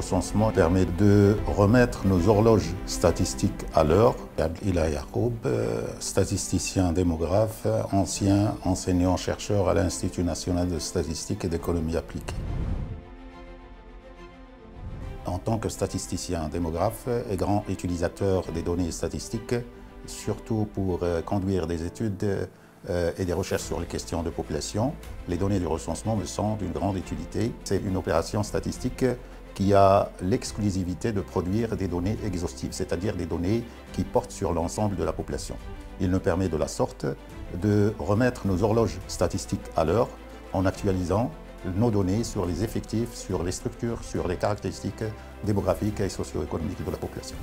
recensement permet de remettre nos horloges statistiques à l'heure. Abdelila Yacoub, statisticien démographe, ancien enseignant-chercheur à l'Institut national de statistique et d'économie appliquée. En tant que statisticien démographe et grand utilisateur des données statistiques, surtout pour conduire des études et des recherches sur les questions de population, les données du recensement me sont d'une grande utilité. C'est une opération statistique qui a l'exclusivité de produire des données exhaustives, c'est-à-dire des données qui portent sur l'ensemble de la population. Il nous permet de la sorte de remettre nos horloges statistiques à l'heure en actualisant nos données sur les effectifs, sur les structures, sur les caractéristiques démographiques et socio-économiques de la population.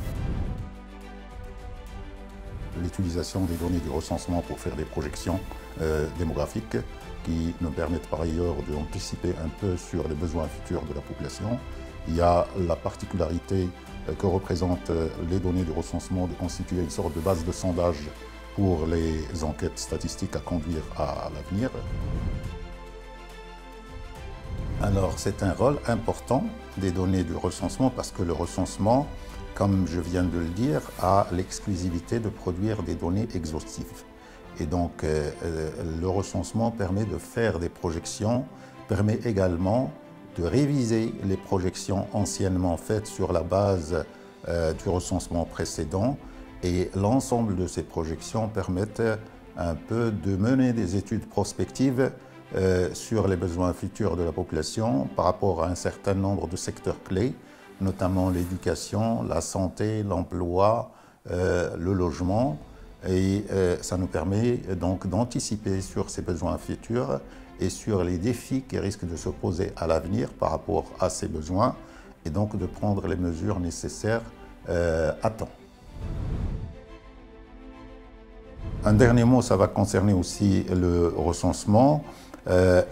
L'utilisation des données du recensement pour faire des projections démographiques qui nous permettent par ailleurs d'anticiper un peu sur les besoins futurs de la population. Il y a la particularité que représentent les données du recensement de constituer une sorte de base de sondage pour les enquêtes statistiques à conduire à l'avenir. Alors c'est un rôle important des données du recensement parce que le recensement, comme je viens de le dire, a l'exclusivité de produire des données exhaustives. Et donc le recensement permet de faire des projections, permet également de réviser les projections anciennement faites sur la base du recensement précédent. Et l'ensemble de ces projections permettent un peu de mener des études prospectives sur les besoins futurs de la population par rapport à un certain nombre de secteurs clés, notamment l'éducation, la santé, l'emploi, le logement. Et ça nous permet donc d'anticiper sur ces besoins futurs et sur les défis qui risquent de se poser à l'avenir par rapport à ces besoins et donc de prendre les mesures nécessaires à temps. Un dernier mot, ça va concerner aussi le recensement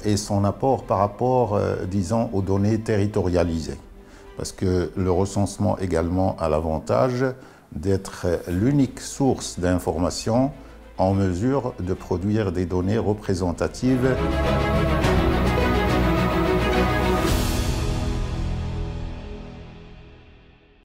et son apport par rapport, disons, aux données territorialisées. Parce que le recensement également a l'avantage d'être l'unique source d'information en mesure de produire des données représentatives.